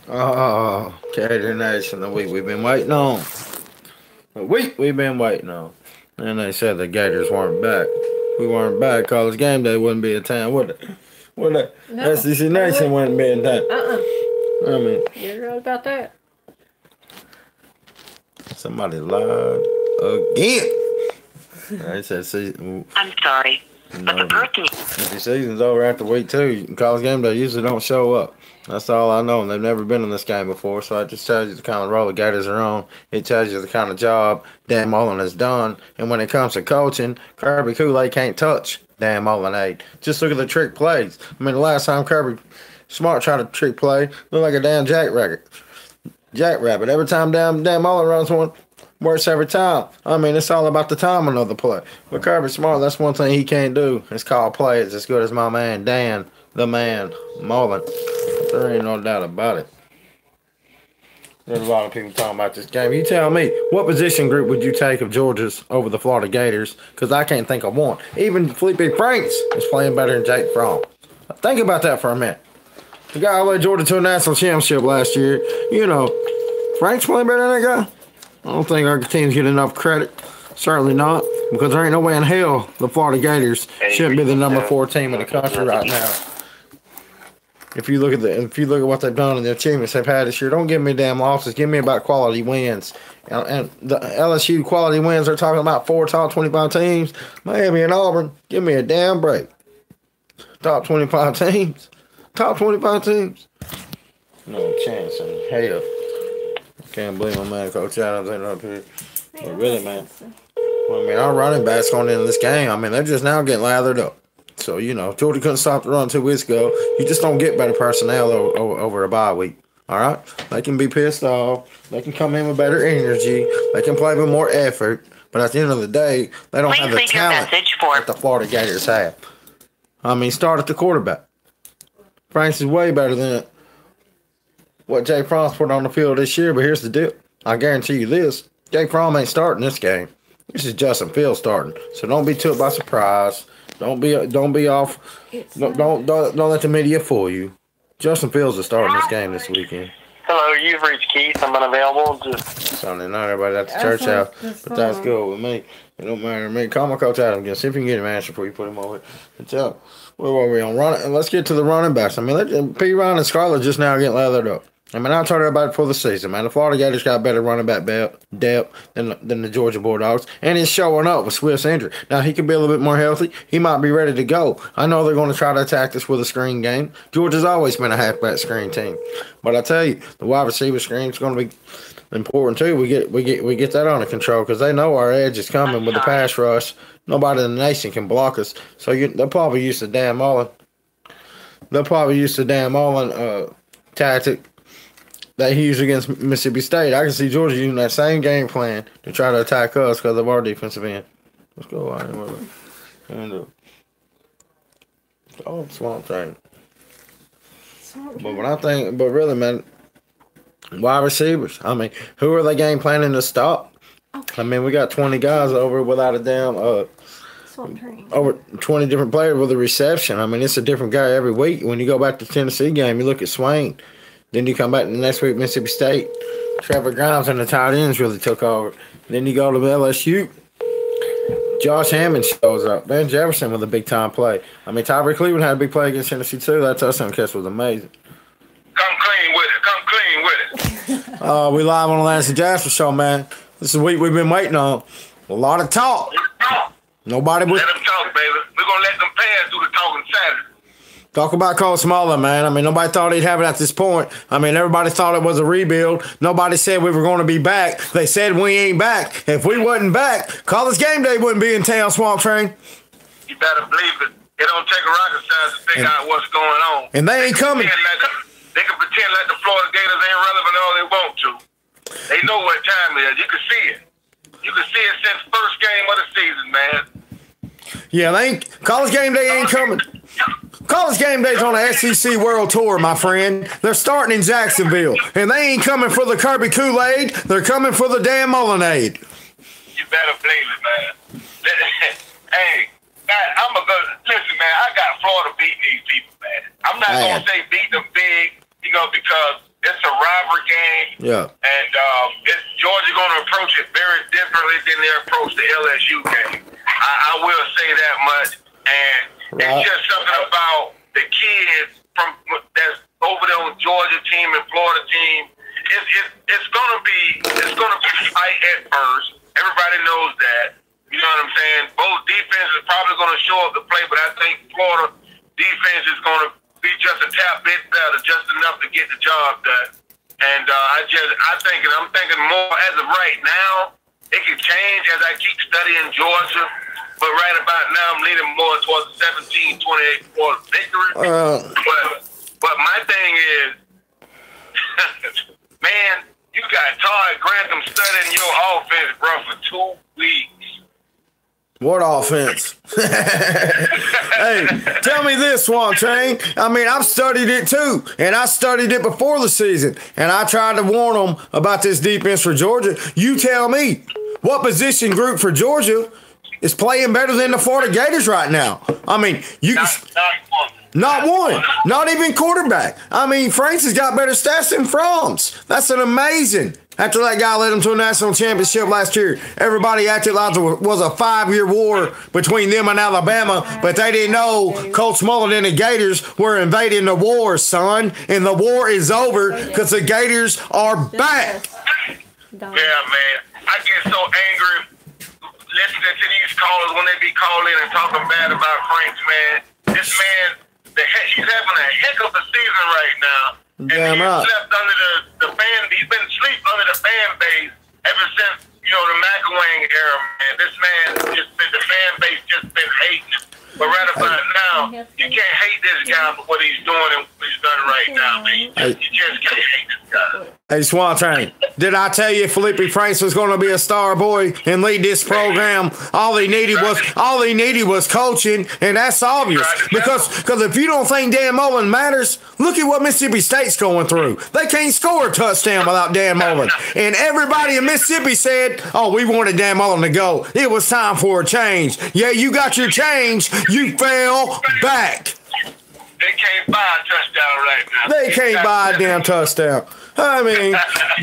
Oh, Gator Nation, the week we've been waiting on. The week we've been waiting on. And they said the Gators weren't back. We weren't back. College game day wouldn't be in town, would it? Would it? No. SEC Nation wouldn't be in town. I mean, You're right about that. somebody lied again. They said season. I'm sorry, but the birthday. If the season's over after week 2, college game day usually don't show up. That's all I know, and they've never been in this game before, so it just tells you the kind of role the Gators are on. It tells you the kind of job Dan Mullen has done, and when it comes to coaching, Kirby Kool-Aid can't touch Dan Mullen. Just look at the trick plays. I mean, the last time Kirby Smart tried a trick play, looked like a damn jackrabbit. Every time Dan Mullen runs one, works every time. I mean, it's all about the timing of the play. But Kirby Smart, that's one thing he can't do. It's called plays as good as my man Dan, the man, Mullen. There ain't no doubt about it. There's a lot of people talking about this game. You tell me, what position group would you take of Georgia's over the Florida Gators? Because I can't think of one. Even Felipe Franks is playing better than Jake Fromm. Think about that for a minute. The guy who led Georgia to a national championship last year, Franks playing better than that guy? I don't think our teams get enough credit. Certainly not, because there ain't no way in hell the Florida Gators shouldn't be the number 4 team in the country right now. If you look at what they've done and the achievements they've had this year, don't give me damn losses. Give me about quality wins. And the LSU quality wins, they're talking about 4 top 25 teams. Miami and Auburn, give me a damn break. Top 25 teams. Top 25 teams. No chance in hell. Can't believe my man Coach Adams ain't up here. But really, man. Well, I mean, our running backs going into this game, I mean, they're just now getting lathered up. So, Georgia couldn't stop the run 2 weeks ago. You just don't get better personnel over a bye week. All right? They can be pissed off. They can come in with better energy. They can play with more effort. But at the end of the day, they don't have the talent that the Florida Gators have. I mean, start at the quarterback. Franks is way better than what Jay Fromm's put on the field this year. But here's the deal. I guarantee you this. Jay Fromm ain't starting this game. This is Justin Fields starting. So don't be took by surprise. Don't be off. Don't let the media fool you. Justin Fields is starting this game this weekend. Hello, you've reached Keith. I'm unavailable. Sunday night, everybody at the church house. But that's good with me. It don't matter to me. Call my Coach Adam again. See if you can get him answered before you put him over. Good job. Where were we on running? Let's get to the running backs. I mean, P. Ryan and Scarlett just now getting lathered up. I mean, I told everybody before the season, man. The Florida Gators got better running back depth than the Georgia Bulldogs, and he's showing up with Swift's injury. Now, he can be a little bit more healthy. He might be ready to go. I know they're going to try to attack this with a screen game. Georgia's always been a halfback screen team, but I tell you, the wide receiver screen is going to be important too. We get that under control because they know our edge is coming with the pass rush. Nobody in the nation can block us, so they're probably used to Dan Mullen. They're probably used to Dan Mullen tactic that he used against Mississippi State. I can see Georgia using that same game plan to try to attack us because of our defensive end. Let's go out and Swamp Train. But really, man, wide receivers. I mean, who are they game planning to stop? Okay. I mean, we got 20 guys over without a damn over 20 different players with a reception. I mean, it's a different guy every week. When you go back to the Tennessee game, you look at Swain. Then you come back the next week, Mississippi State. Trevor Grimes and the tight ends really took over. Then you go to LSU. Josh Hammond shows up. Ben Jefferson with a big-time play. I mean, Tyreek Cleveland had a big play against Tennessee, too. That touchdown catch was amazing. Come clean with it. We live on the Lance and Jasper show, man. This is the week we've been waiting on. A lot of talk. Nobody was... Let them talk, baby. We're going to let them fans do the talking Saturday. Talk about Coach Mullen, man. I mean, nobody thought he'd have it at this point. I mean, everybody thought it was a rebuild. Nobody said we were going to be back. They said we ain't back. If we wasn't back, college game day wouldn't be in town, Swamp Train. You better believe it. It don't take a rocket science to figure out what's going on. And they ain't coming. They can pretend like the Florida Gators ain't relevant all they want to. They know what time it is. You can see it. You can see it since first game of the season, man. Yeah, college game day ain't coming. College game day's on the SEC World Tour, my friend. They're starting in Jacksonville, and they ain't coming for the Kirby Kool-Aid. They're coming for the damn Mullen-aid. You better believe it, man. Hey, I'm a good listen, man. I got Florida beating these people, man. I'm not gonna say beat them big, because It's a rivalry game. Yeah. And Georgia going to approach it very differently than they approach the LSU game. I will say that much. And it's just something about the kids that's over there on Georgia team and Florida team. It's gonna be tight at first. Everybody knows that. You know what I'm saying? Both defenses are probably gonna show up to play, but I think Florida defense is gonna be just a tad bit better, just enough to get the job done. And I'm thinking more as of right now. It can change as I keep studying Georgia, but right about now I'm leaning more towards the 17-28 for victory. But my thing is, man, you got Todd Grantham studying your offense, bro, for 2 weeks. What offense? Hey, tell me this, Swamp Train. I mean, I've studied it too, and I studied it before the season, and I tried to warn them about this defense for Georgia. You tell me, what position group for Georgia is playing better than the Florida Gators right now? I mean, not one. Not even quarterback. I mean, Franks has got better stats than Fromm's. That's an amazing. After that guy led them to a national championship last year, everybody acted like it was a 5-year war between them and Alabama, but they didn't know Coach Mullen and the Gators were invading the war, son. And the war is over because the Gators are back. Yeah, man. I get so angry listening to these callers when they be calling and talking bad about Franks, man. This man, he's having a heck of a season right now. And Damn right. Slept under the fan. He's been asleep under the fan base ever since, the McElwain era, man. This man the fan base just been hating him. But right about now, you can't hate this guy for what he's doing and what he's done right now, man. You just can't hate this guy. Hey, Swamp Train, did I tell you Felipe Franks was going to be a star boy and lead this program? All he needed was coaching, and that's obvious. Because if you don't think Dan Mullen matters, look at what Mississippi State's going through. They can't score a touchdown without Dan Mullen. And everybody in Mississippi said, oh, we wanted Dan Mullen to go. It was time for a change. Yeah, you got your change. You fell back. They can't buy a touchdown right now. They can't buy a damn touchdown. I mean,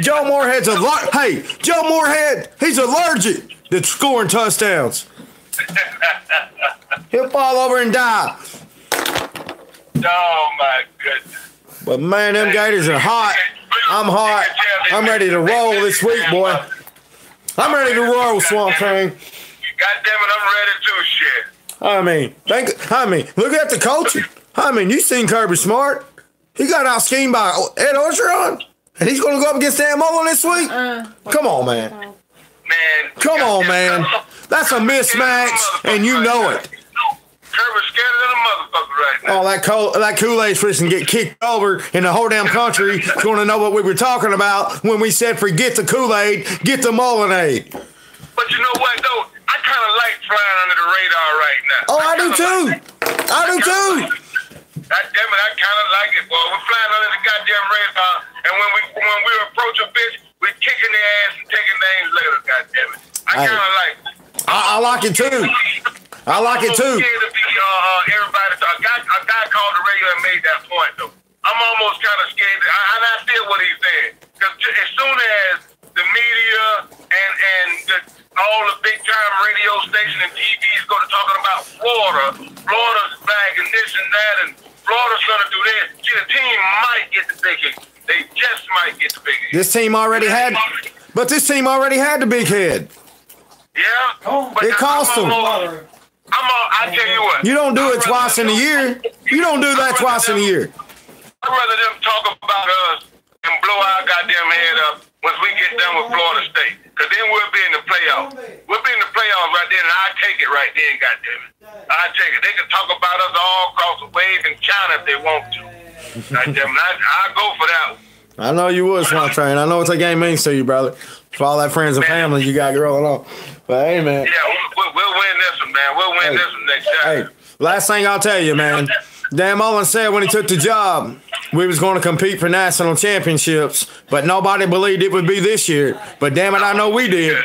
Joe Moorhead's Joe Moorhead, he's allergic to scoring touchdowns. He'll fall over and die. Oh, my goodness. But, man, them Gators are hot. I'm hot. I'm ready to roll this week, boy. I'm ready to roll, Swamp Train. God damn it, I'm ready to shit. I mean, look at the coaching. I mean, you seen Kirby Smart. He got out schemed by Ed Orgeron. And he's going to go up against Dan Mullen this week? Come on, man. Come on, man. That's a mismatch, and you know it. Kirby's scared than a motherfucker right now. Oh, that Kool-Aid fishing get kicked over, and the whole damn country is going to know what we were talking about when we said forget the Kool-Aid, get the Mullen-Aid. But you know what, though? I kind of like flying under the radar right now. Oh, I do too. I do too. God damn it, I kind of like it, boy. We're flying under the goddamn radar, and when we approach a bitch, we're kicking their ass and taking names later, God damn it. I kind of like it. I like it too. I like it too. A guy called the radio and made that point, though. I'm almost kind of scared, and I feel what he's saying. Because as soon as the media and all the big-time radio station and TVs go to talking about Florida's back and this and that, and Florida's going to do this. See, the team might get the big head. They just might get the big head. This team already had the big head. Yeah? But it cost them. I tell you what. You don't do it twice in a year. You don't do that twice in a year. I'd rather them talk about us and blow our goddamn head up once we get done with Florida State. Because then we'll be in the playoffs. We'll be in the playoffs right then, and I'll take it right then, goddammit. I'll take it. They can talk about us all across the wave in China if they want to. Goddammit, I'll go for that one. I know you would, Swamp Train. I know what that game means to you, brother. For all that friends and family you got rolling on. But, hey, man. Yeah, we'll win this one, man. We'll win this one next time. Hey, last thing I'll tell you, man. Dan Mullen said when he took the job, we was going to compete for national championships, but nobody believed it would be this year. But damn it, I know we did. Yeah,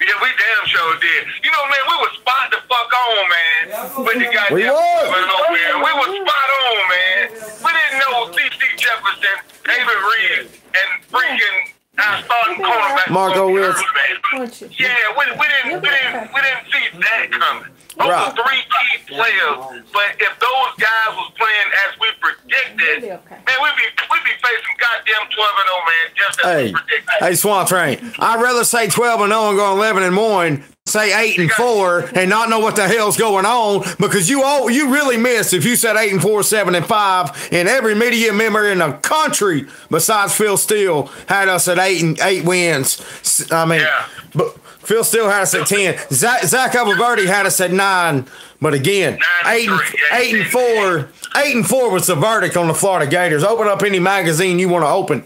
we damn sure did. You know, man, we were spot the fuck on on, man. With the goddamn We was. We was spot on, man. We didn't know C.C. Jefferson, David Reed, and freaking our starting cornerback Marco Wilson. Yeah, we didn't see that coming. Those Right. were 3 key players, but if those guys was playing as we predicted, man, we'd be facing goddamn 12-0, man, just as we predicted. Hey, Swamp Train. I'd rather say 12-0 and go 11-1, say 8-4, and not know what the hell's going on, because you really missed if you said 8-4, 7-5, and every media member in the country besides Phil Steele had us at 8 wins. I mean, but Phil Steele had us at 10. Zach Alberti had us at 9. But again, 8-4 was the verdict on the Florida Gators. Open up any magazine you want to open.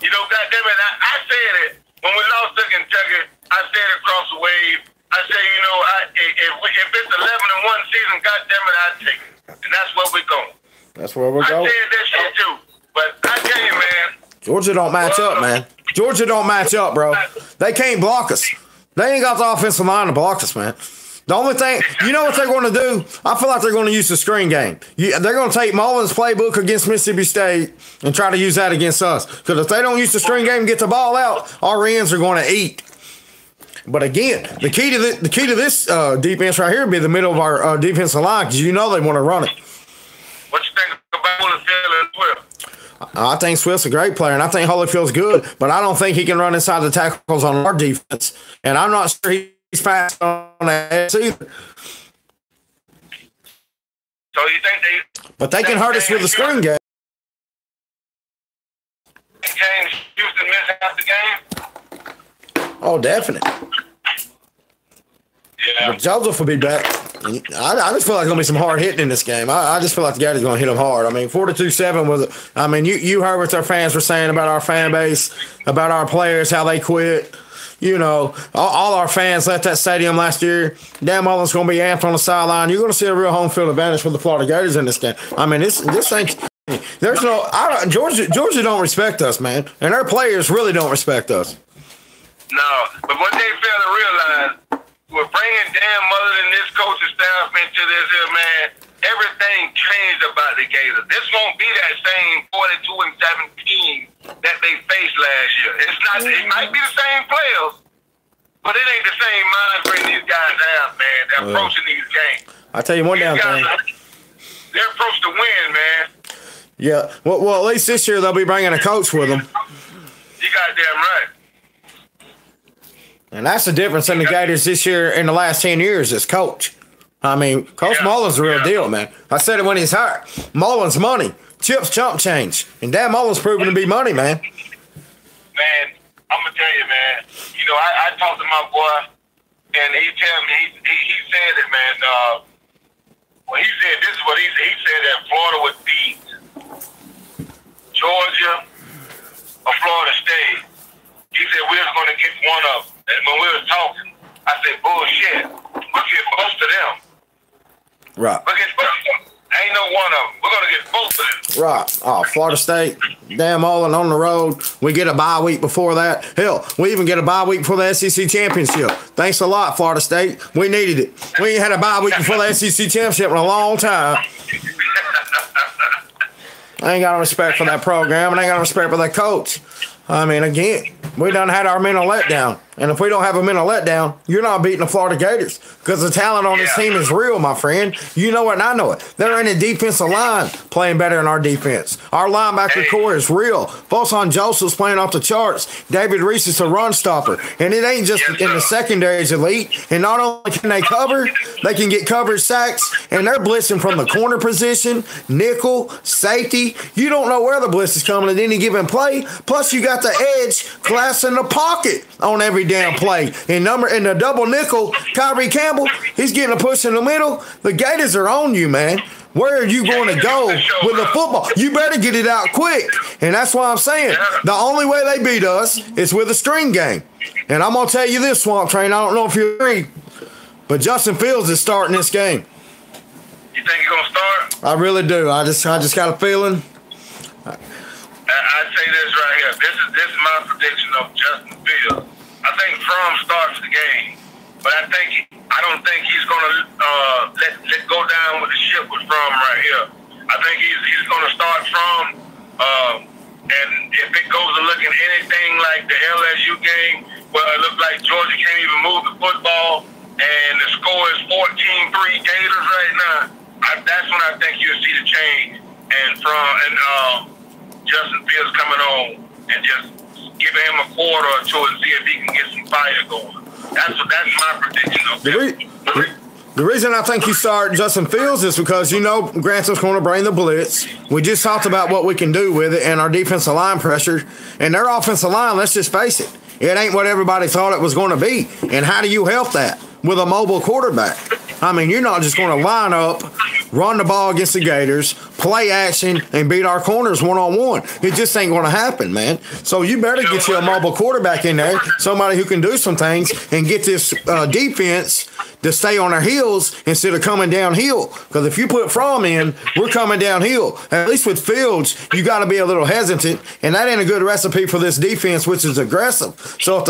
You know, goddammit, I said it when we lost to Kentucky. I said it across the wave. I said, you know, if it's 11-1 season, goddammit, I take it, and that's where we're going. That's where we're going. I said that shit too, but I tell you, man, Georgia don't match up, man. Georgia don't match up, bro. They can't block us. They ain't got the offensive line to block us, man. The only thing, you know what they're going to do? I feel like they're going to use the screen game. They're going to take Mullen's playbook against Mississippi State and try to use that against us. Because if they don't use the screen game and get the ball out, our ends are going to eat. But again, the key to this defense right here would be the middle of our defensive line, because you know they want to run it. what you think about Holyfield as well? I think Swift's a great player, and I think Holyfield's good, but I don't think he can run inside the tackles on our defense. And I'm not sure he's fast on that either. So you think But they can hurt us with the screen game. James Houston missing out the game? Oh, definitely. Yeah. But Joseph will be back. I just feel like there's going to be some hard hitting in this game. I just feel like the Gators going to hit them hard. I mean, 42-7 was. I mean, you heard what their fans were saying about our fan base, about our players, how they quit. You know, all our fans left that stadium last year. Dan Mullen's going to be amped on the sideline. You're going to see a real home field advantage for the Florida Gators in this game. I mean, this thing. There's no. Georgia don't respect us, man, and our players really don't respect us. No, but what they fail to realize, we're bringing Dan Mullen and this coaching staff into this here, man. Everything changed about the Gators. This won't be that same 42-17 that they faced last year. It's not. It might be the same players, but it ain't the same mind frame these guys have, man. They're approaching these games. I tell you one damn thing. They're approached to win, man. Yeah. Well, at least this year they'll be bringing a coach with them. You goddamn right. And that's the difference in the Gators this year in the last 10 years is coach. I mean, Coach Mullen's the real deal, man. I said it when he's hired. Mullen's money. Chip's chump change. And Dan Mullen's proven to be money, man. Man, I'm going to tell you, man. You know, I talked to my boy, and he tell me, he said it, man. Well, he said, this is what he said that Florida would beat Georgia or Florida State. He said we was going to get one of them. And when we were talking, I said, bullshit. We'll get most of them. Right. We'll get both of them. Ain't no one of them. We're going to get both of them. Right. Oh, Florida State, Dan Mullen on the road. We get a bye week before that. Hell, we even get a bye week before the SEC championship. Thanks a lot, Florida State. We needed it. We ain't had a bye week before the SEC championship in a long time. I ain't got no respect for that program, and I ain't got no respect for that coach. I mean, again, we done had our mental letdown. And if we don't have a mental letdown, you're not beating the Florida Gators because the talent on this team is real, my friend. You know it and I know it. They're in the defensive line playing better than our defense. Our linebacker core is real. Bosan Joseph's playing off the charts. David Reese is a run stopper. And it ain't just in the secondary is elite. And not only can they cover, they can get coverage sacks. And they're blitzing from the corner position, nickel, safety. You don't know where the blitz is coming at any given play. Plus, you got the edge glass in the pocket on every damn play. In the double nickel, Kyrie Campbell, he's getting a push in the middle. The Gators are on you, man. Where are you going to go with the football? You better get it out quick. And that's why I'm saying the only way they beat us is with a string game. And I'm going to tell you this, Swamp Train, I don't know if you agree, but Justin Fields is starting this game. You think he's going to start? I really do. I just got a feeling. I say this right here. This is my prediction of Justin Fields. I think Fromm starts the game, but I think I don't think he's gonna let go down with the ship was from right here. I think he's gonna start from and if it goes to looking anything like the LSU game, where it looked like Georgia can't even move the football, and the score is 14-3 Gators right now, that's when I think you'll see the change. And Justin Fields coming on and just giving him a quarter or two and see if he can get some fire going. That's my prediction of the reason I think you start Justin Fields is because you know Gransom's going to bring the blitz. We just talked about what we can do with it and our defensive line pressure. And their offensive line, let's just face it, it ain't what everybody thought it was going to be. And how do you help that with a mobile quarterback? I mean, you're not just going to line up, run the ball against the Gators, play action, and beat our corners one-on-one. It just ain't going to happen, man. So you better get you a mobile quarterback in there, somebody who can do some things and get this defense to stay on their heels instead of coming downhill. Because if you put Fromm in, we're coming downhill. At least with Fields, you got to be a little hesitant, and that ain't a good recipe for this defense, which is aggressive. So if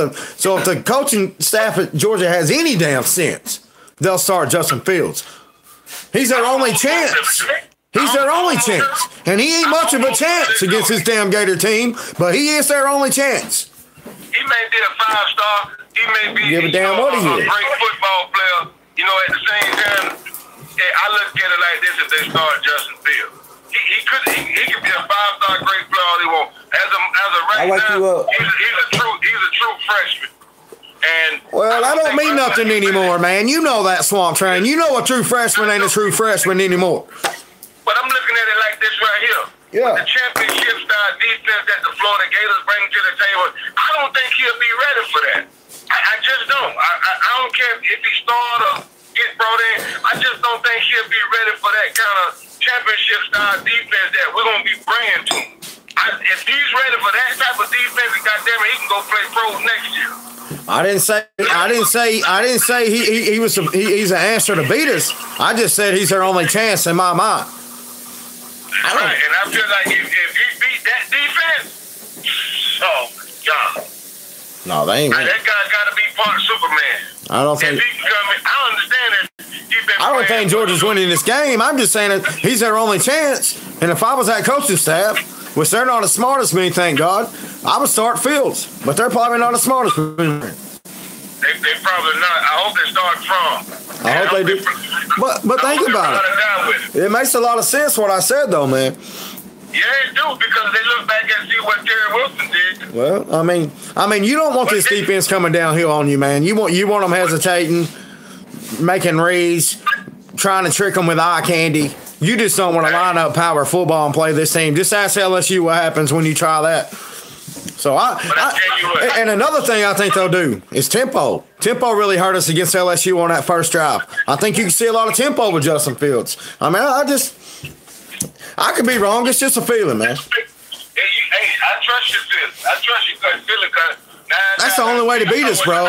the coaching staff at Georgia has any damn sense, they'll start Justin Fields. He's their only chance. He's their only chance. And he ain't much of a chance against this damn Gator team, but he is their only chance. He may be a 5-star. He may be Give a damn what he is. A great football player. You know, at the same time, I look at it like this: if they start Justin Fields, he could be a 5-star great player all he wants. As of right now, he's a true freshman. And well, I don't mean nothing anymore, man. You know that, Swamp Train. You know a true freshman ain't a true freshman anymore. But I'm looking at it like this right here. Yeah. With the championship style defense that the Florida Gators bring to the table, I don't think he'll be ready for that. I just don't. I don't care if he start or get brought in. I just don't think he'll be ready for that kind of championship style defense that we're going to be bringing to him. If he's ready for that type of defense, goddamn it, he can go play pros next year. I didn't say he's an answer to beat us. I just said he's their only chance in my mind. Right, and I feel like if he beat that defense, oh my God. No, they ain't. That guy got to be part Superman. I don't think. If he can come in, I understand that. I don't think Georgia's winning this game. I'm just saying that he's their only chance. And if I was that coaching staff, which they're not as smart as me, thank God, I would start Fields. But they're probably not as smart as me. They probably not. I hope they start from. I hope they do. But think about it. It makes a lot of sense what I said, though, man. Yeah, it do, because they look back and see what Terry Wilson did. Well, I mean, you don't want this defense coming downhill on you, man. You want them hesitating, making reads, trying to trick them with eye candy. You just don't want to line up power football and play this team. Just ask LSU what happens when you try that. So and another thing I think they'll do is tempo. Tempo really hurt us against LSU on that first drive. I think you can see a lot of tempo with Justin Fields. I mean, I could be wrong. It's just a feeling, man. Hey, I trust you, Phil. I trust you because Philly. That's the only way to beat us, bro.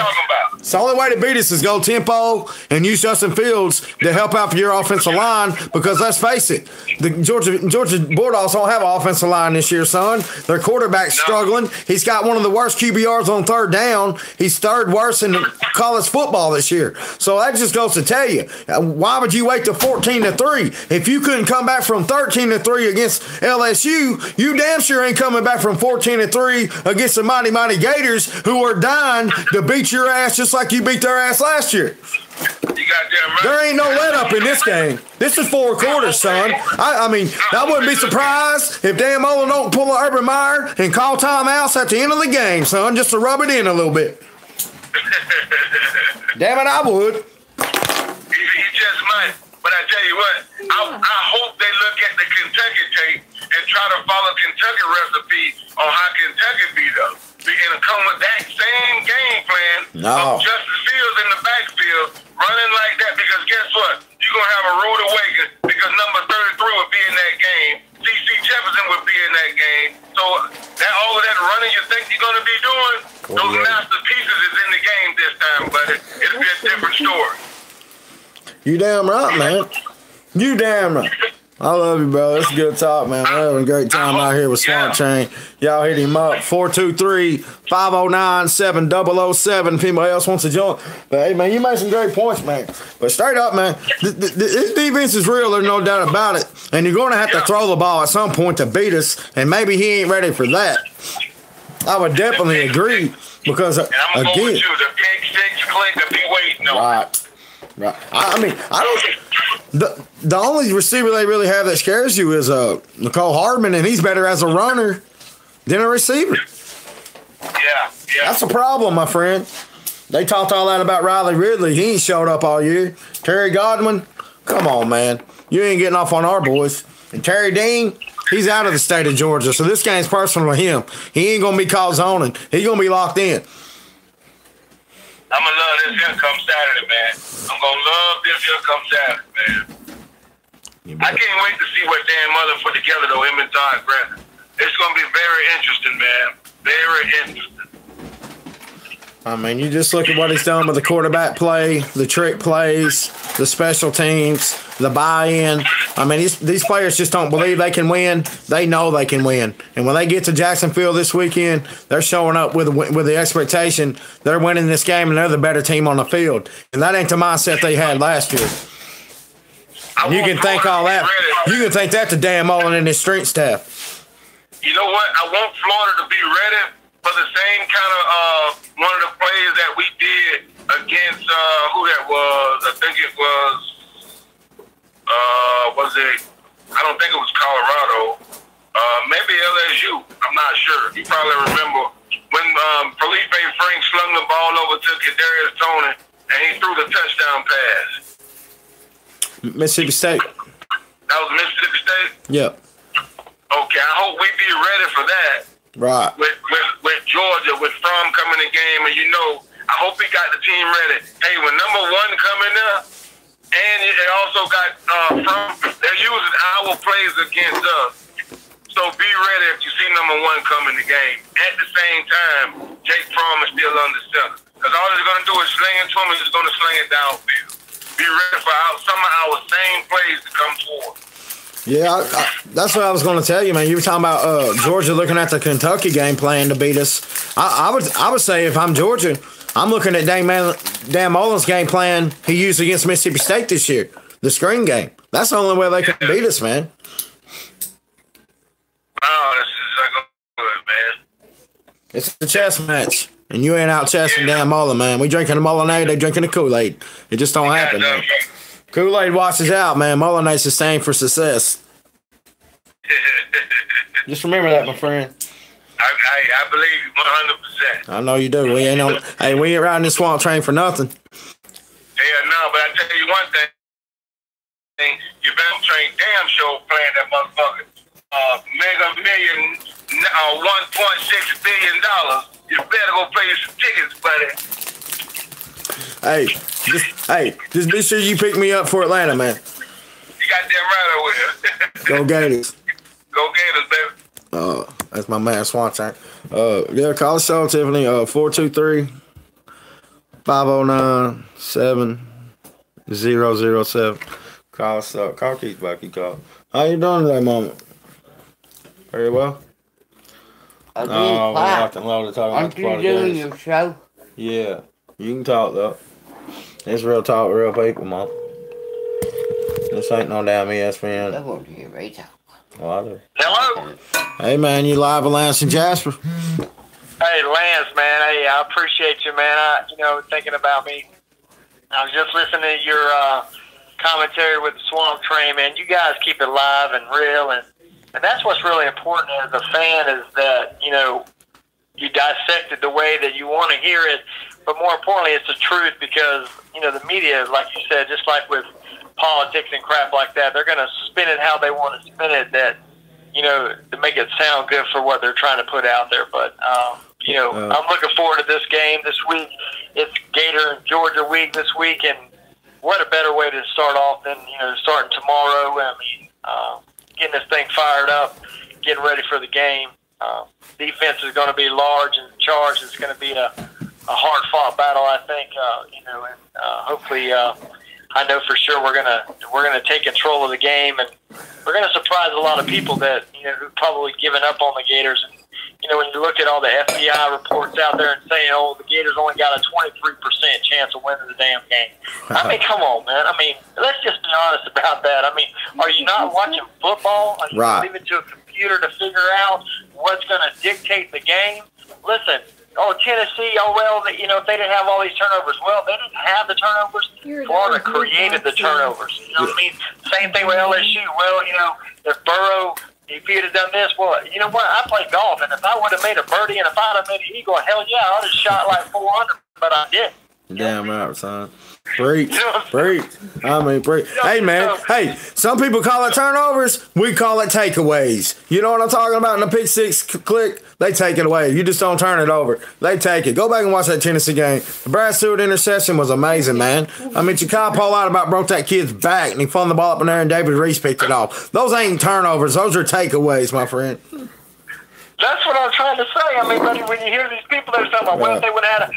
It's the only way to beat us is go tempo and use Justin Fields to help out for your offensive line, because let's face it, the Georgia Bulldogs don't have an offensive line this year, son. Their quarterback's struggling. He's got one of the worst QBRs on third down. He's third worst in college football this year. So that just goes to tell you, why would you wait to 14-3? If you couldn't come back from 13-3 against LSU, you damn sure ain't coming back from 14-3 against the mighty Gators, who are dying to beat your ass just like you beat their ass last year. You goddamn right. There ain't no let up in this game. This is 4 quarters, son. I mean, I wouldn't be surprised if Dan Mullen don't pull a Urban Meyer and call timeouts at the end of the game, son, just to rub it in a little bit. Damn it, I would. He just might. But I tell you what, I hope they look at the Kentucky tape and try to follow Kentucky recipe on how Kentucky beat us. And come with that same game plan of Justin Fields in the backfield running like that, because guess what? You're going to have a rude awakening, because number 33 would be in that game. C.C. Jefferson would be in that game. So that all of that running you think you're going to be doing, those masterpieces is in the game this time, but it'll be a different story. You damn right, man. You damn right. I love you, bro. It's a good talk, man. We're having a great time out here with Swamp Train. Y'all hit him up, 423-509-7007. If anybody else wants to join. But, hey, man, you made some great points, man. But straight up, man, this defense is real. There's no doubt about it. And you're going to have to throw the ball at some point to beat us, and maybe he ain't ready for that. I would definitely agree because, And I'm going to go again. with you. The pick six click to be waiting on. Right. I mean, I don't. The only receiver they really have that scares you is Nicole Hardman, and he's better as a runner than a receiver. Yeah. That's a problem, my friend. They talked all that about Riley Ridley. He ain't showed up all year. Terry Godwin, come on, man. You ain't getting off on our boys. And Terry Dean, he's out of the state of Georgia, so this game's personal to him. He ain't gonna be called zoning. He's gonna be locked in. I'm going to love this here come Saturday, man. I'm going to love this here come Saturday, man. I can't wait to see what Dan Mullen put together, though, him and Todd Grant. It's going to be very interesting, man. Very interesting. I mean, you just look at what he's done with the quarterback play, the trick plays, the special teams, the buy-in. I mean, these players just don't believe they can win. They know they can win. And when they get to Jacksonville this weekend, they're showing up with the expectation they're winning this game and they're the better team on the field. And that ain't the mindset they had last year. And you can think all that. You can think that to Dan Mullen and his strength staff. You know what? I want Florida to be ready for the same kind of one of the plays that we did against who that was. I think it was it? I don't think it was Colorado. Maybe LSU. I'm not sure. You probably remember when Felipe Frank slung the ball over to Kadarius Toney and he threw the touchdown pass. Mississippi State. That was Mississippi State? Yep. Okay, I hope we be ready for that. Right. With Georgia, with Fromm coming in the game, and I hope he got the team ready. Hey, when number one coming up, and it also got Fromm, they're using our plays against us. So be ready if you see number one come in the game. At the same time, Jake Fromm is still under center. Because all he's going to do is sling it to him, he's just going to sling it downfield. Be ready for some of our same plays to come forward. Yeah, that's what I was going to tell you, man. You were talking about Georgia looking at the Kentucky game plan to beat us. I would say if I'm Georgia, I'm looking at Dan Mullen's game plan he used against Mississippi State this year, the screen game. That's the only way they can beat us, man. Oh, this is good, man. It's a chess match, and you ain't out chessing Dan Mullen, man. We drinking the Mullenade, they drinking the Kool-Aid. It just don't happen, man. Kool-Aid washes out, man. Mullenade's the same for success. Just remember that, my friend. I believe you 100%. I know you do. We ain't riding this swamp train for nothing. Yeah, no, but I tell you one thing. You better train damn sure playing that motherfucker. Mega Million, $1.6 billion. You better go play some tickets, buddy. Just be sure you pick me up for Atlanta, man. You got them right over here. Go Gators. Go Gators, baby. That's my man, Swanson. Call the show, Tiffany. 423-509-7007. Call us up. Call Keith back. You call. How you doing today, Mama? Very well. I'm we're locked and loaded talking about Aren't the you party doing games. your show? Yeah, you can talk though. It's real talk, real people, Mom. This ain't no damn ESPN. I want to hear me talk. Oh, I do. Hello? Hey, man, you live with Lance and Jasper? Hey, Lance, man. Hey, I appreciate you, man. Thinking about me. I was just listening to your commentary with the Swamp Train, man. You guys keep it live and real, and that's what's really important as a fan is that, you dissect it the way that you want to hear it, but more importantly, it's the truth because, the media, like you said, just like with politics and crap like that, they're going to spin it how they want to spin it that, to make it sound good for what they're trying to put out there. But, I'm looking forward to this game this week. It's Gator and Georgia week this week, and what a better way to start off than, starting tomorrow. I mean, getting this thing fired up, getting ready for the game. Defense is going to be large and charged. It's going to be a hard-fought battle, I think, and hopefully I know for sure we're gonna take control of the game, and we're gonna surprise a lot of people that who've probably given up on the Gators. And when you look at all the FBI reports out there and saying, "Oh, the Gators only got a 23% chance of winning the damn game," I mean, come on, man. I mean, let's just be honest about that. I mean, are you not watching football? Are you leaving it to a computer to figure out what's going to dictate the game? Listen. Oh, Tennessee, if they didn't have all these turnovers. Well, they didn't have the turnovers. Florida created the turnovers. You know what I mean? Same thing with LSU. Well, if Burrow, if he had done this, well, you know what? I play golf, and if I would have made a birdie and if I would have made an eagle, hell yeah, I would have shot like 400, but I didn't. Damn right, son. Preach. Preach. I mean, preach. Hey, man. Hey, some people call it turnovers. We call it takeaways. You know what I'm talking about? In the pick six click, they take it away. You just don't turn it over. They take it. Go back and watch that Tennessee game. The Brad Stewart interception was amazing, man. I mean, Chicago pulled out about broke that kid's back, and he flung the ball up in there, and David Reese picked it off. Those ain't turnovers. Those are takeaways, my friend. That's what I'm trying to say. I mean, buddy, when you hear these people, they're talking about, well, if they would have had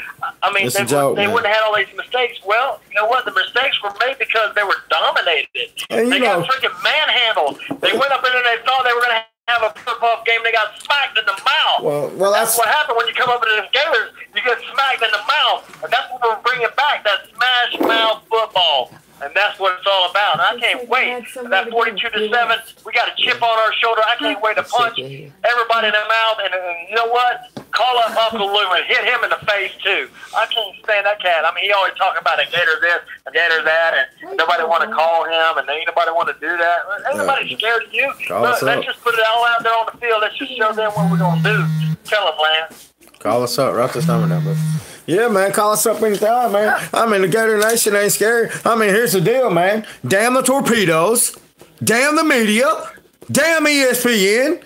they wouldn't have had all these mistakes. Well, you know what? The mistakes were made because they were dominated. They got freaking manhandled. They went up in there and they thought they were going to have a flip-off game. They got smacked in the mouth. Well, that's what happened when you come up into the Gators. You get smacked in the mouth. And that's what we're bringing back, that smash mouth football. And that's what it's all about. And I can't wait. That 42-7, we got a chip on our shoulder. I can't wait to punch everybody in the mouth. And you know what? Call up Uncle Lou and hit him in the face, too. I can't stand that cat. I mean, he always talking about a Gator this, a Gator that, and nobody want to call him, and ain't nobody want to do that. Ain't nobody scared of you. Look, let's just put it all out there on the field. Let's just show them what we're going to do. Tell them, Lance. Call us up. Write this number down, bro. Yeah, man, call us up anytime, man. I mean, the Gator Nation ain't scary. I mean, here's the deal, man. Damn the torpedoes. Damn the media. Damn ESPN.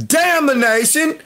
Damn the nation.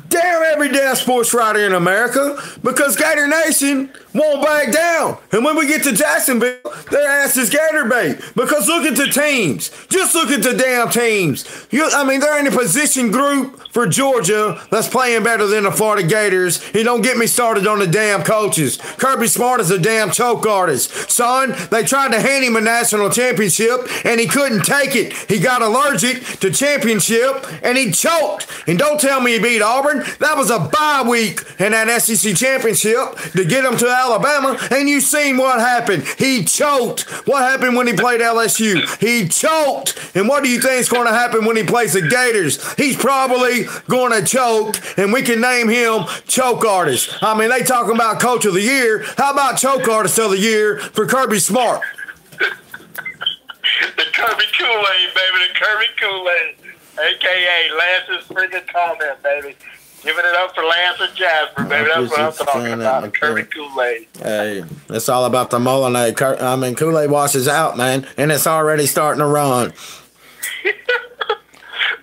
Damn every damn sports writer in America. Because Gator Nation won't back down. And when we get to Jacksonville, their ass is Gator bait. Because look at the teams. Just look at the damn teams. They're in a position group for Georgia that's playing better than the Florida Gators. And don't get me started on the damn coaches. Kirby Smart is a damn choke artist. Son, they tried to hand him a national championship, and he couldn't take it. He got allergic to championship, and he choked. And don't tell me he beat Auburn. That was a bye week in that SEC championship to get him to Alabama, and you seen what happened. He choked. What happened when he played LSU? He choked. And what do you think is going to happen when he plays the Gators? He's probably going to choke, and we can name him choke artist. I mean, they talking about coach of the year. How about choke artist of the year for Kirby Smart? The Kirby Kool-Aid, baby. The Kirby Kool-Aid. A.K.A. Lance's freaking comment, baby. Giving it up for Lance and Jasper, baby. That's what I'm talking about. The Kirby Kool-Aid. Hey, it's all about the Mullinade. Kool-Aid washes out, man, and it's already starting to run.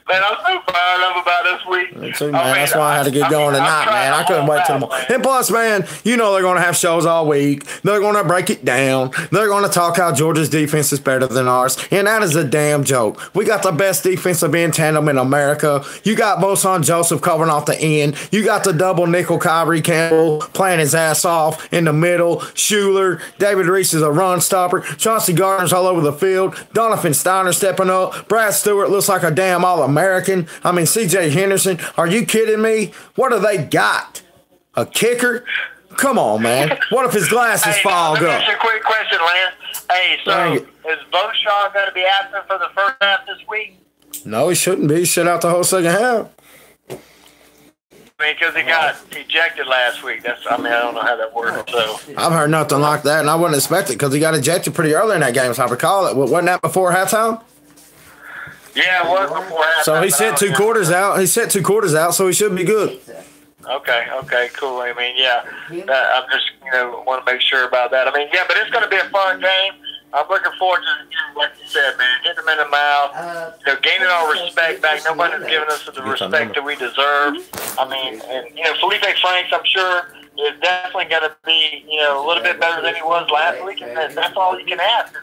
Man, I'm so fired up about this week. Me too, man. That's why I had to get going tonight, man. I couldn't wait till tomorrow. And plus, man, they're going to have shows all week. They're going to break it down. They're going to talk how Georgia's defense is better than ours. And that is a damn joke. We got the best defensive end tandem in America. You got Bosan Joseph covering off the end. You got the double nickel Kyrie Campbell playing his ass off in the middle. Schuler. David Reese is a run stopper. Chauncey Gardner's all over the field. Donovan Steiner stepping up. Brad Stewart looks like a damn All-American. C.J. Henderson. Are you kidding me? What do they got? A kicker? Come on, man. What if his glasses fog up? Let me ask you a quick question, Lance. Hey, so is Beauchamp going to be absent for the first half this week? No, he shouldn't be. He shut out the whole second half. Because he got ejected last week. I don't know how that worked. So I've heard nothing like that, and I wouldn't expect it because he got ejected pretty early in that game, as I recall it. Wasn't that before halftime? Yeah, it was before halftime. So he set 2 quarters out. He set 2 quarters out, so he should be good. Okay, cool. I mean, yeah, I'm just want to make sure about that. I mean, yeah, but it's going to be a fun game. I'm looking forward to, like you said, man, hitting them in the mouth, gaining our respect back. Nobody's giving us the respect that we deserve. I mean, and Felipe Franks, I'm sure, is definitely going to be, a little bit better than he was last week, and that's all you can ask.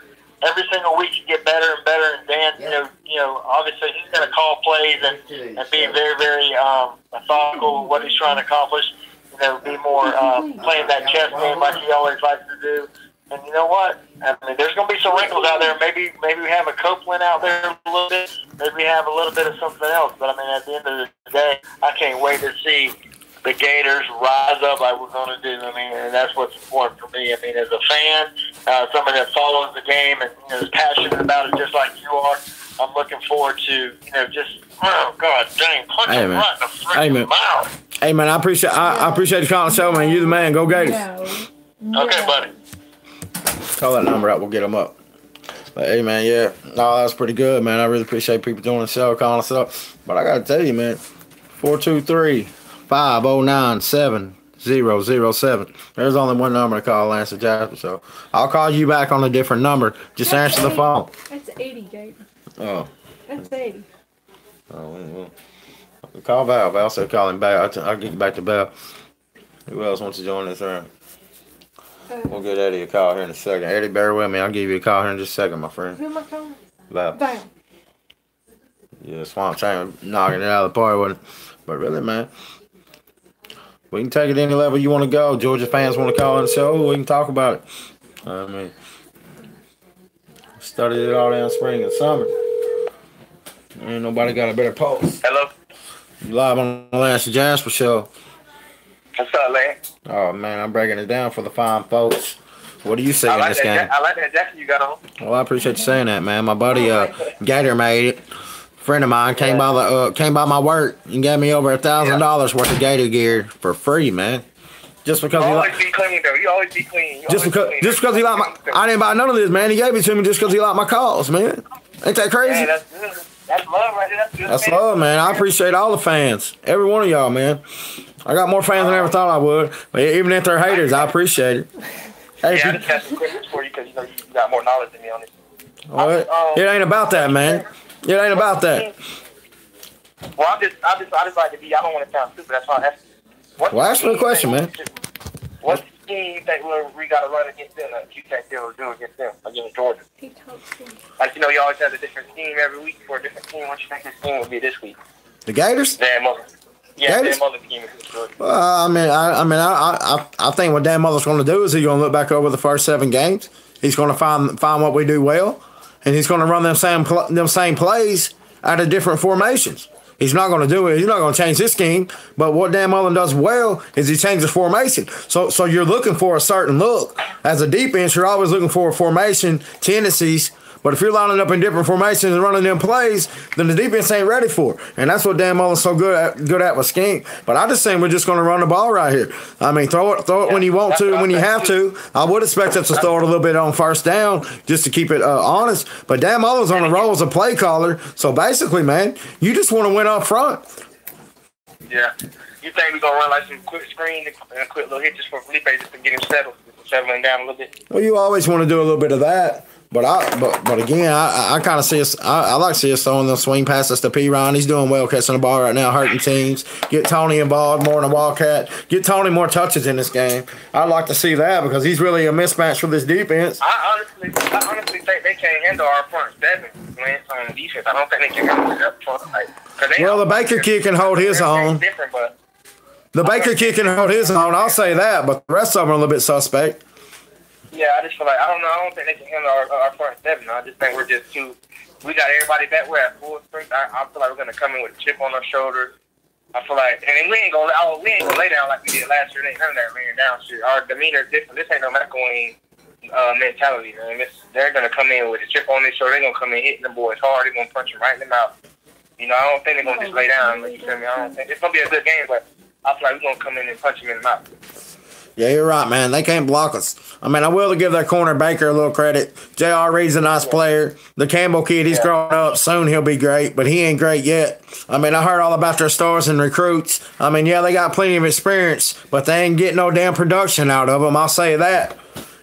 Every single week you get better and better, and Dan, obviously he's going to call plays and be very, very methodical with what he's trying to accomplish. Be more playing that chess game like he always likes to do. And you know what? I mean, there's going to be some wrinkles out there. Maybe we have a Copeland out there a little bit. Maybe we have a little bit of something else. But, I mean, at the end of the day, I can't wait to see the Gators rise up like we're going to do. I mean, and that's what's important for me. I mean, as a fan, somebody that follows the game and is passionate about it just like you are, I'm looking forward to, just, oh, God dang, punch him right in the freaking mouth. Hey, man, I appreciate you calling the show, man. You the man. Go Gators. No. Okay, buddy. Call that number out. We'll get them up. But, hey, man, yeah. No, that's pretty good, man. I really appreciate people doing the show, calling us up. But I got to tell you, man, 423-509-7007. There's only one number to call Lance and Jasper, so I'll call you back on a different number. Just answer the phone. That's 80, Gabe. Oh. That's 80. Oh, well. Call Val. Val said call him back. I'll get you back to Val. Who else wants to join this round? We'll get Eddie a call here in a second. Eddie, bear with me. I'll give you a call here in just a second, my friend. Who am I calling? Val. Val. Yeah, Swamp Train knocking it out of the park with it. But really, man, we can take it any level you want to go. Georgia fans want to call in the show, we can talk about it. I mean, studied it all down spring and summer. Ain't nobody got a better pulse. Hello. You live on the Lance and Jasper show. What's up, Lance? Oh, man, I'm breaking it down for the fine folks. What do you see in this game? I like that jacket you got on. Well, I appreciate you saying that, man. My buddy Gator made it. Friend of mine came by my work and gave me over $1,000 worth of Gator gear for free, man. Just because you always be clean, though. You always be clean. Just because he liked my, I didn't buy none of this, man. He gave it to me just because he liked my calls, man. Ain't that crazy? Yeah, that's good. That's love right there. That's good. That's love, man. I appreciate all the fans, every one of y'all, man. I got more fans than I ever thought I would. But even if they're haters, I appreciate it. Hey, yeah, I just got some questions for you because you got more knowledge than me on this. It ain't about that, man. It ain't about that. Well, I just like to be. I don't want to sound stupid. That's why I asked you. Well, ask me a question, man. What scheme you think we got to run against them that you think they'll do against them, against Georgia? He talks to me. Like, you always have a different scheme every week for a different team. What you think this scheme will be this week? The Gators? Dan Mullen. Yeah, Gators? Dan Mullen scheme is Georgia. I think what Dan Mullen's going to do is he's going to look back over the first 7 games. He's going to find what we do well, and he's going to run them same plays out of different formations. He's not going to do it. He's not going to change his scheme. But what Dan Mullen does well is he changes formation. So you're looking for a certain look. As a defense, you're always looking for formation tendencies. But if you're lining up in different formations and running them plays, then the defense ain't ready for it. And that's what Dan Mullen's so good at with scheme. But I just think we're just going to run the ball right here. I mean, throw it when you want to and when you have to. I would expect us to throw it a little bit on first down just to keep it honest. But Dan Mullen's on the roll as a play caller. So basically, man, you just want to win up front. Yeah. You think we're going to run like some quick screen and quick little hit just for Felipe just to get him settling down a little bit? Well, you always want to do a little bit of that. But again, I kind of see us. I like to see us throwing the swing passes to P. Ryan. He's doing well catching the ball right now, hurting teams. Get Tony involved more in the Wildcat. Get Tony more touches in this game. I'd like to see that because he's really a mismatch for this defense. I honestly think they can't handle our front 7 on the defense. I don't think they can handle it up front. Well, the Baker kid can hold his own. The Baker kid can hold his own. I'll say that, but the rest of them are a little bit suspect. Yeah, I just feel like, I don't know. I don't think they can handle our front 7. I just think we're just too. We got everybody back. We're at full strength. I feel like we're gonna come in with a chip on our shoulder. I feel like, and then we ain't gonna lay down like we did last year. They ain't none of that laying down shit. Our demeanor is different. This ain't no McElwain mentality, man. They're gonna come in with a chip on their shoulder. They're gonna come in hitting the boys hard. They're gonna punch them right in the mouth. I don't think they're gonna just lay down. Like, you feel me? I don't think it's gonna be a good game, but I feel like we're gonna come in and punch them in the mouth. Yeah, you're right, man. They can't block us. I mean, I will give their corner Baker a little credit. J.R. Reed's a nice player. The Campbell kid, he's growing up. Soon he'll be great, but he ain't great yet. I mean, I heard all about their stars and recruits. I mean, yeah, they got plenty of experience, but they ain't getting no damn production out of them. I'll say that.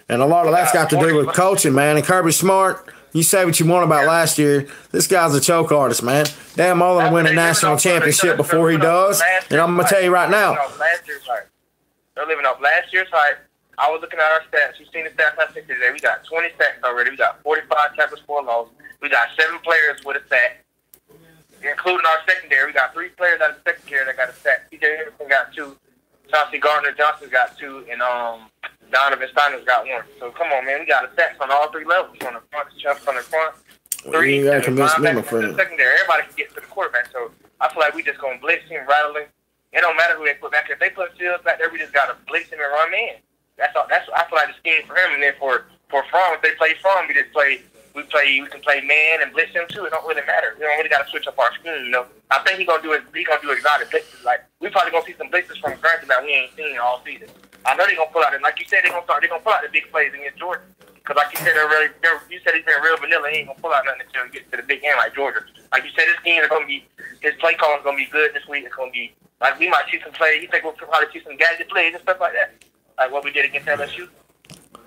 And a lot of that's got to do with coaching, man. And Kirby Smart, you say what you want about last year. This guy's a choke artist, man. Dan Mullen will win a national championship before he does. And I'm going to tell you right now. They're living off last year's hype. I was looking at our stats. You've seen the stats I sent today. We got 20 sacks already. We got 45 tackles for a loss. We got 7 players with a sack, including our secondary. We got 3 players out of the secondary that got a sack. TJ Henderson got 2. Chauncey Gardner-Johnson got 2. And Donovan Steiner's got one. So come on, man. We got attacks on all three levels. On the front, chest on the front. Well, you got to convince me, my friend. Secondary. Everybody can get to the quarterback. So I feel like we just going to blitz him, rattle him. It don't matter who they put back there. If they put Fields back there, we just got to blitz him and run in. That's all. I feel like the scheme for him. And then for Fromm, if they play Fromm, we can play man and blitz him too. It don't really matter. We don't really got to switch up our scheme, you know. I think he's gonna do exotic blitzes. Like we probably gonna see some blitzes from Grantham that we ain't seen all season. I know they're gonna pull out it. Like you said, they're gonna pull out the big plays against Georgia. Because like you said, you said he's been real vanilla. He ain't gonna pull out nothing until he gets to the big end like Georgia. Like you said, his team is gonna be, his play call is gonna be good this week. It's gonna be like we might see some plays. You think we'll probably see some gadget plays and stuff like that, like what we did against LSU.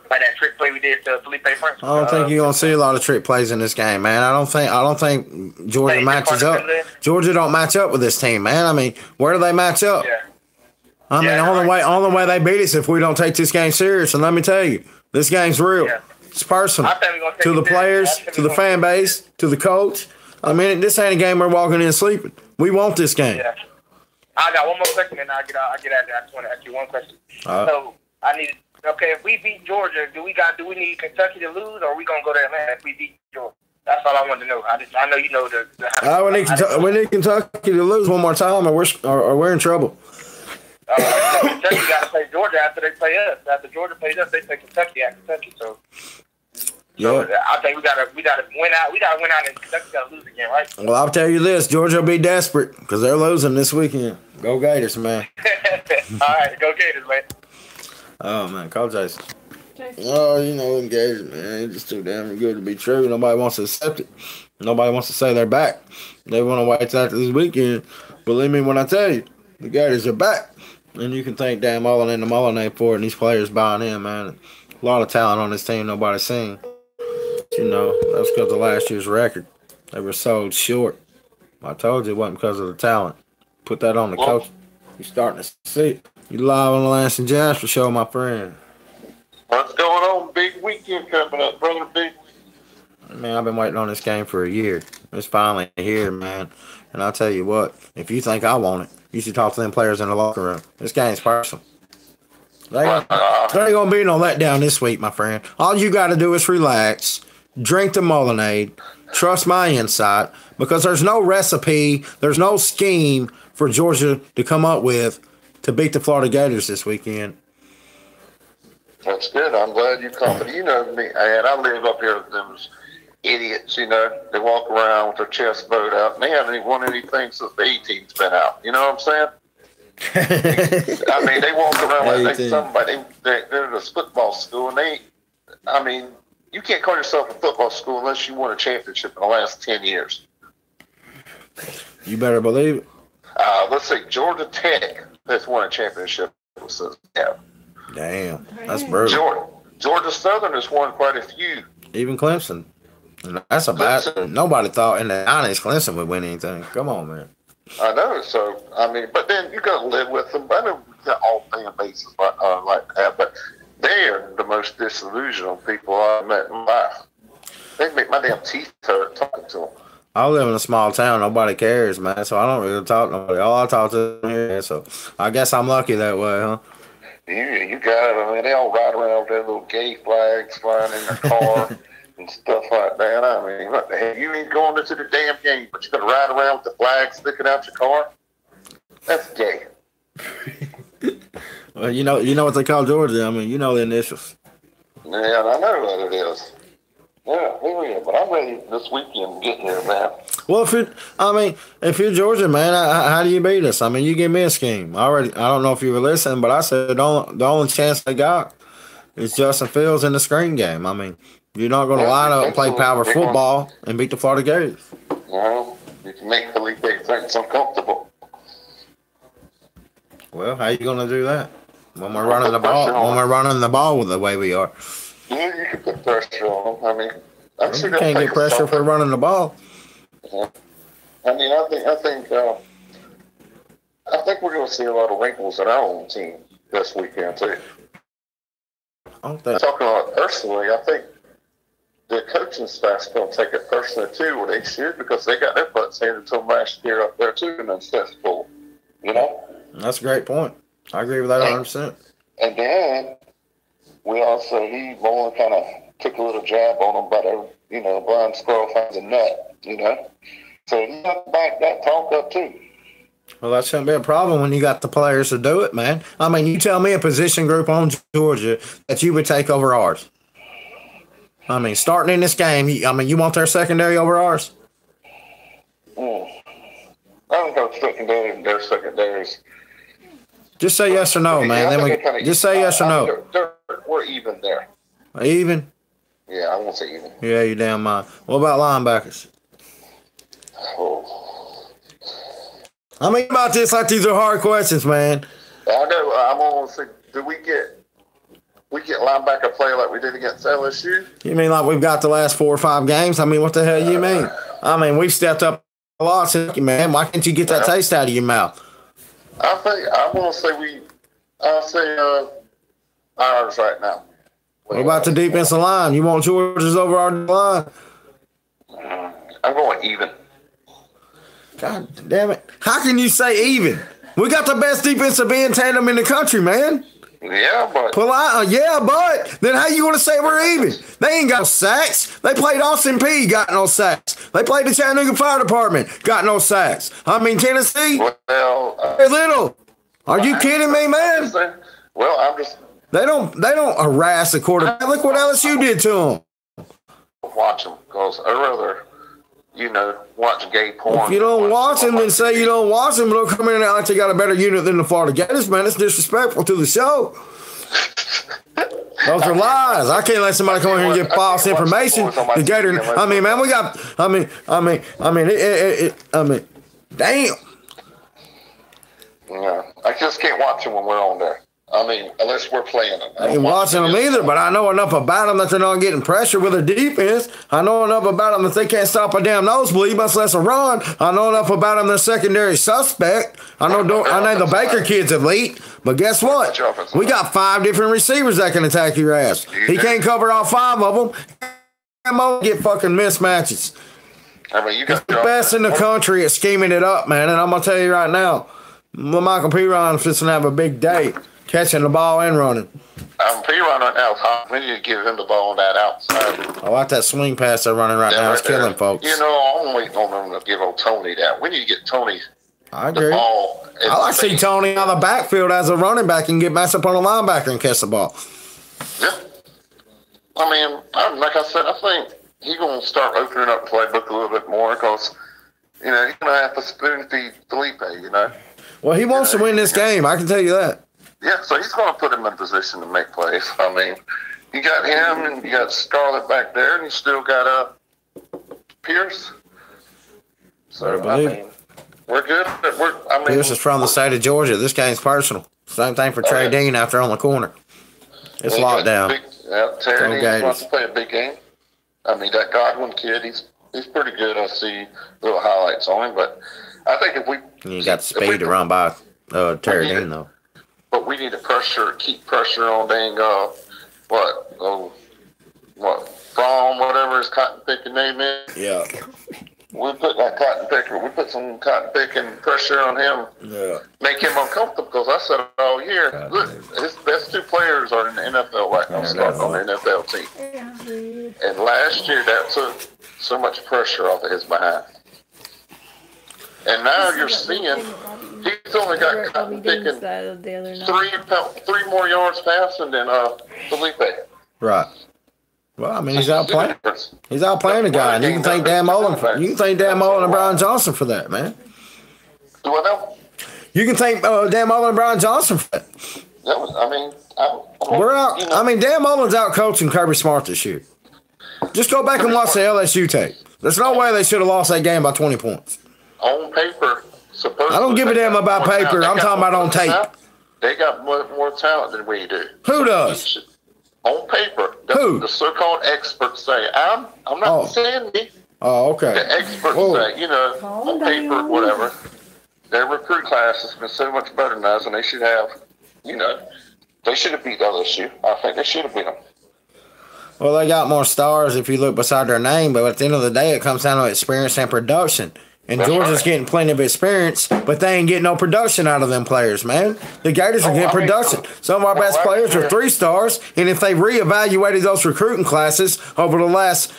Like that trick play we did to Felipe Franks. I don't think you're gonna see a lot of trick plays in this game, man. I don't think Georgia matches up. Georgia don't match up with this team, man. I mean, where do they match up? Yeah. I mean, the only way they beat us if we don't take this game serious. And let me tell you, this game's real. Yeah. It's personal to the players, to the fan base, to the coach. I mean, this ain't a game we're walking in sleeping. We want this game. Yeah. I got one more question, and I'll get out there. I just want to ask you one question. So I need. Okay, if we beat Georgia, do we need Kentucky to lose, or are we gonna go to Atlanta if we beat Georgia? That's all I wanted to know. I know you know we need Kentucky to lose one more time, or we're in trouble. Kentucky got to play Georgia after they play us. After Georgia plays us, they play Kentucky at Kentucky. So I think we gotta win out. We gotta win out, and Kentucky gotta lose again, right? Well, I'll tell you this: Georgia will be desperate because they're losing this weekend. Go Gators, man! All right, go Gators, man. Oh man, call Jason. Oh, you know them Gators, man. It's just too damn good to be true. Nobody wants to accept it. Nobody wants to say they're back. They want to wait after this weekend. Believe me when I tell you, the Gators are back. And you can thank Dan Mullen and the Mullen for it, and these players buying in, man. A lot of talent on this team nobody's seen. You know, that's because of last year's record. They were sold short. I told you it wasn't because of the talent. Put that on the coach. You're starting to see it. You live on the Lance and Jasper show, my friend. What's going on? Big weekend coming up, brother. Big. Man, I've been waiting on this game for a year. It's finally here, man. And I'll tell you what, if you think I want it, you should talk to them players in the locker room. This game's personal. There ain't going to be no letdown this week, my friend. All you got to do is relax, drink the Mullinade, trust my insight, because there's no recipe, there's no scheme for Georgia to come up with to beat the Florida Gators this weekend. That's good. I'm glad you commented. You know me, and I live up here with them idiots, you know. They walk around with their chest bowed out, and they haven't even won anything since the 18's been out. You know what I'm saying? I mean, they walk around like they're in a football school, and you can't call yourself a football school unless you won a championship in the last 10 years. You better believe it. Let's say Georgia Tech has won a championship since. Yeah. Damn, that's brutal. Georgia Southern has won quite a few. Even Clemson. That's a bad. Nobody thought in the 90s Clemson would win anything. Come on, man. I know. So, but then you got to live with them. I know we got all fan bases like that, but they're the most disillusioned people I've met in life. They make my damn teeth hurt talking to them. I live in a small town. Nobody cares, man. So I don't really talk to nobody. All I talk to them here. So I guess I'm lucky that way, huh? You got it. They all ride around with their little gay flags flying in their car and stuff like that. I mean, what the hell? You ain't going into the damn game, but you're going to ride around with the flag sticking out your car? That's gay. Well, you know what they call Georgia. I mean, you know the initials. Yeah, I know what it is. Yeah, but I'm ready this weekend to get here, man. Well, if you're Georgia, man, how do you beat us? I mean, you give me a scheme. I don't know if you were listening, but I said the only chance they got is Justin Fields in the screen game. I mean, you're not going to line up and play power football and beat the Florida Gators. Well, you can make Felipe Franks uncomfortable. Well, how you going to do that when we're running the ball? When we're running the ball with the way we are. Yeah, you can put pressure on them. I mean, I'm sure you can't get pressure if we're running the ball. Yeah. I mean, I think we're going to see a lot of wrinkles in our own team this weekend too. I'm talking about personally. I think the coaching staff's going to take it personally too, where they should, because they got their butts handed to them last year up there too, and unsuccessful. You know. That's a great point. I agree with that 100%. And then Mullen kind of took a little jab on him about, blind squirrel finds a nut, So you have to back that talk up too. Well, that shouldn't be a problem when you got the players to do it, man. I mean, you tell me a position group on Georgia that you would take over ours. I mean, starting in this game, you want their secondary over ours? I don't know secondary and their secondaries. Just say yes or no, man. Then just say yes or no. We're even there. Even? Yeah, I won't say even. Yeah, you damn right. What about linebackers? Oh. I mean about this like these are hard questions, man. I know. I'm gonna say, do we get linebacker play like we did against LSU? You mean like we've got the last 4 or 5 games? I mean, what the hell you mean? I mean, we've stepped up a lot, man. Why can't you get that taste out of your mouth? I'll say ours right now. What about the defensive line? You want Georgia's over our line? I'm going even. God damn it. How can you say even? We got the best defensive end tandem in the country, man. Yeah, but then how you want to say we're even? They ain't got no sacks. They played Austin Peay, got no sacks. They played the Chattanooga Fire Department, got no sacks. I mean, Tennessee, they're little. Are you kidding me, man? Well, I'm just. They don't harass the quarterback. Look what LSU did to them. Watch them, because I'd rather, watch gay porn. If you don't watch them, then say you don't watch them. They'll come in and act like they got a better unit than the Florida Gators, man. It's disrespectful to the show. Those are lies. I can't let somebody come in here and give false information. The Gator. I mean, man, we got. I mean, damn. Yeah, I just can't watch them when we're on there. I mean, unless we're playing them. I ain't watching them either, but I know enough about them that they're not getting pressure with their defense. I know enough about them that they can't stop a damn nosebleed, much less a run. I know enough about them they're secondary suspect. I know the Baker kid's elite, but guess what? We got 5 different receivers that can attack your ass. He can't cover all 5 of them. Get fucking mismatches. I mean, you got the best in the country at scheming it up, man. And I'm gonna tell you right now, Michael Piron's just gonna have a big day. Catching the ball and running. P-Run right now is hot. We need to give him the ball on that outside. I like that swing pass they're running right now. It's killing folks. I'm waiting on them to give old Tony that. We need to get Tony the ball. I like to see Tony on the backfield as a running back and get messed up on a linebacker and catch the ball. Yeah. I mean, like I said, I think he's going to start opening up the playbook a little bit more because, he's going to have to spoon feed Felipe, Well, he wants to win this game. I can tell you that. Yeah, so he's going to put him in position to make plays. I mean, you got him and you got Scarlett back there, and you still got Pierce. So, we're good. Pierce is from the state of Georgia. This game's personal. Same thing for Trey Dean out there on the corner. It's locked down. Terry Dean wants to play a big game. I mean, that Godwin kid, he's pretty good. I see little highlights on him, but I think if we... You got the speed to run by Terry Dean, though. But we need to keep pressure on dang, From whatever his cotton picking name is. Yeah. We put some cotton picking pressure on him. Yeah. Make him uncomfortable because I said it all year. Look, his best 2 players are in the NFL right now, starting on the NFL team. And last year that took so much pressure off of his behind. And now you're seeing he's only got cotton picking 3 more yards passing than Felipe. Right. Well, I mean, he's out playing the guy, and you can thank Dan Mullen. You can thank Dan Mullen and Brian Johnson for that, man. Do what now? You can thank Dan Mullen and Brian Johnson for that. Dan Mullen's out coaching Kirby Smart this year. Just go back and watch the LSU tape. There's no way they should have lost that game by 20 points. On paper, supposedly. I don't give a damn about paper. I'm talking about on tape. They got more talent than we do. Who does? On paper. Who? The so-called experts say. I'm not saying me. Oh, okay. The experts say, on paper, whatever. Their recruit class has been so much better than us, and they should have, they should have beat LSU. I think they should have beat them. Well, they got more stars if you look beside their name, but at the end of the day, it comes down to experience and production. And That's Georgia's right. getting plenty of experience, but they ain't getting no production out of them players, man. The Gators are getting production. Some of our best players are 3 stars, and if they reevaluated those recruiting classes over the last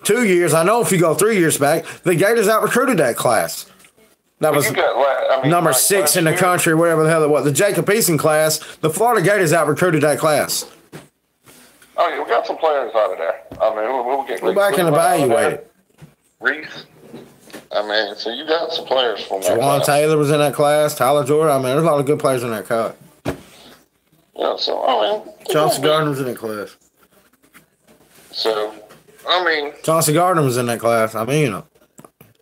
2 years, I know if you go 3 years back, the Gators out-recruited that class. That was number 6 in the country, whatever the hell it was. The Jacob Eason class, the Florida Gators out-recruited that class. Oh, yeah, we got some players out of there. I mean, we'll get Go back and evaluate it. Reese. I mean, so you got some players from that Juwan class. Taylor was in that class. Tyler Jordan. I mean, there's a lot of good players in that class. Yeah, so, I mean. Chauncey Gardner was in that class. So, I mean. Chauncey Gardner was in that class. I mean, you know.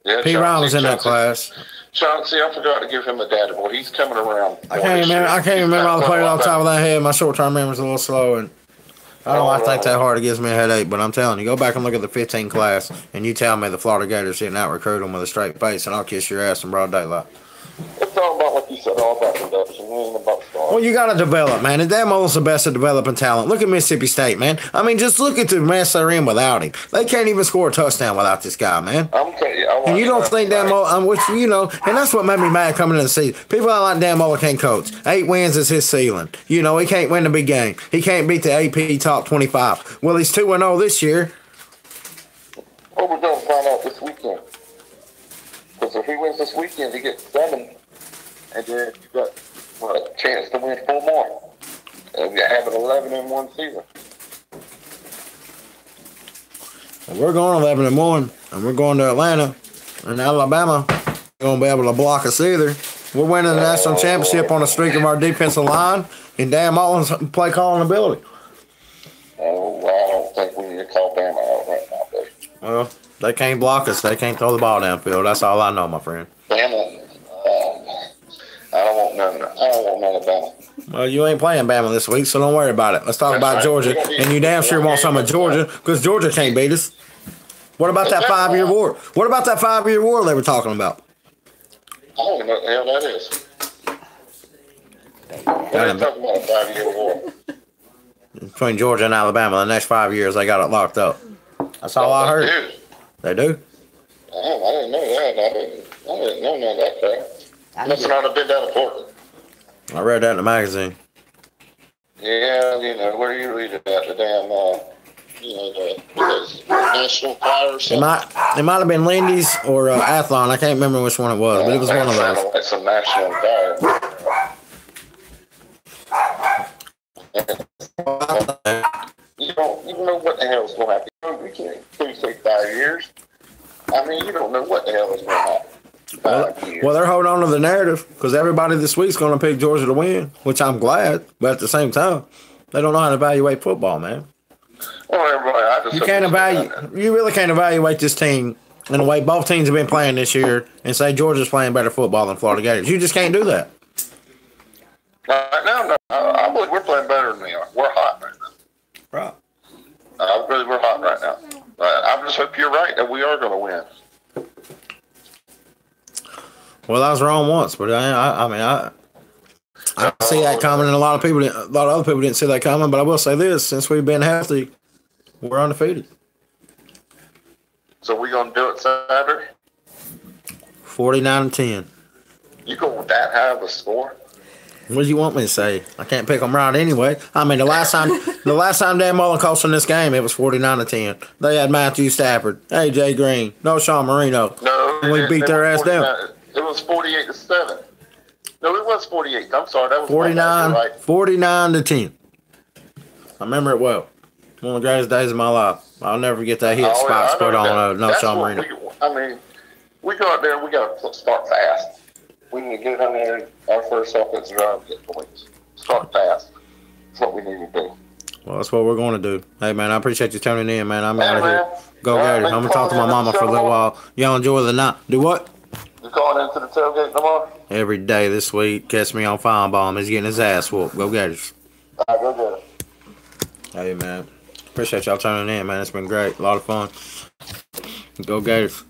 Yeah, P. Ryan was in that class. Chauncey, I forgot to give him a data boy. He's coming around. I can't remember all the players off the top of that head. My short-term memory's a little slow, and I don't like to think that hard. It gives me a headache, but I'm telling you, go back and look at the 15 class, and you tell me the Florida Gators didn't out-recruit them with a straight face, and I'll kiss your ass in broad daylight. It's all about, like you said, all about production. It ain't about stars. Well, you got to develop, man. And damn almost the best at developing talent. Look at Mississippi State, man. I mean, just look at the mess they're in without him. They can't even score a touchdown without this guy, man. I'm telling you, And you don't think Dan Mullen, which, you know, and that's what made me mad coming into the season. People don't like Dan Mullen can't coach. 8 wins is his ceiling. You know, he can't win the big game. He can't beat the AP top 25. Well, he's 2-0 this year. Well, we're going to find out this weekend. Because if he wins this weekend, he gets 7. And then you got a chance to win 4 more. And you have an 11-1 season. Well, we're going 11-1, and we're going to Atlanta and Alabama. Going to be able to block us either. We're winning the national championship on a streak of our defensive line and Dan Mullen's play calling ability. Oh, well, I don't think we need to call Bama out right now, baby. Well, they can't block us. They can't throw the ball downfield. That's all I know, my friend. Bama, I don't want none of Bama. Well, you ain't playing Bama this week, so don't worry about it. Let's talk about Georgia. And you damn sure want some of Georgia because Georgia can't beat us. What about that 5-year war? What about that 5-year war they were talking about? I don't know what the hell that is. They're talking about a 5-year war. Between Georgia and Alabama, the next 5 years, they got it locked up. That's all I heard. They do? Oh, I didn't know that. I didn't know none of that crap. Must not have been down in Portland. I read that in the magazine. Yeah, you know, where you read about the damn, the National Fire or something. It might have been Lindy's or Athlon. I can't remember which one it was, but it was one of those. It's a National Fire. You don't know what the hell is going to happen. You can't say 5 years. I mean, you don't know what the hell is going to happen. Well, they're holding on to the narrative because everybody this week's going to pick Georgia to win, which I'm glad. But at the same time, they don't know how to evaluate football, man. Well, everybody, You really can't evaluate this team in the way both teams have been playing this year and say Georgia's playing better football than Florida Gators. You just can't do that. Right now, no, I believe we're playing better than we are. We're hot right now. Right. I believe we're hot right now. I just hope you're right that we are going to win. Well, I was wrong once, but I see that coming, and a lot of other people didn't see that coming. But I will say this: since we've been healthy, we're undefeated. So we're gonna do it Saturday. 49-10. You going that high of a score? What do you want me to say? I can't pick them right anyway. I mean, the last time Dan Mullen coached in this game, it was 49-10. They had Matthew Stafford, AJ Green, no Sean Marino. No, we beat their ass down. It was 48-7. No, it was 48. I'm sorry, that was 49-10. I remember it well. One of the greatest days of my life. I'll never forget that hit spot put on no Sean Marino. We go out there. We got to start fast. We need to get on there. Our first offensive drive, get points. Start fast. That's what we need to do. Well, that's what we're going to do. Hey, man, I appreciate you tuning in, man. I'm out of here. Go Gators. I'm going to talk to my mama for a little while. Y'all enjoy the night. Do what? You going into the tailgate tomorrow? Every day this week. Catch me on Feinbaum. He's getting his ass whooped. Go Gators. All right, go Gators. Hey, man. Appreciate y'all tuning in, man. It's been great. A lot of fun. Go Gators.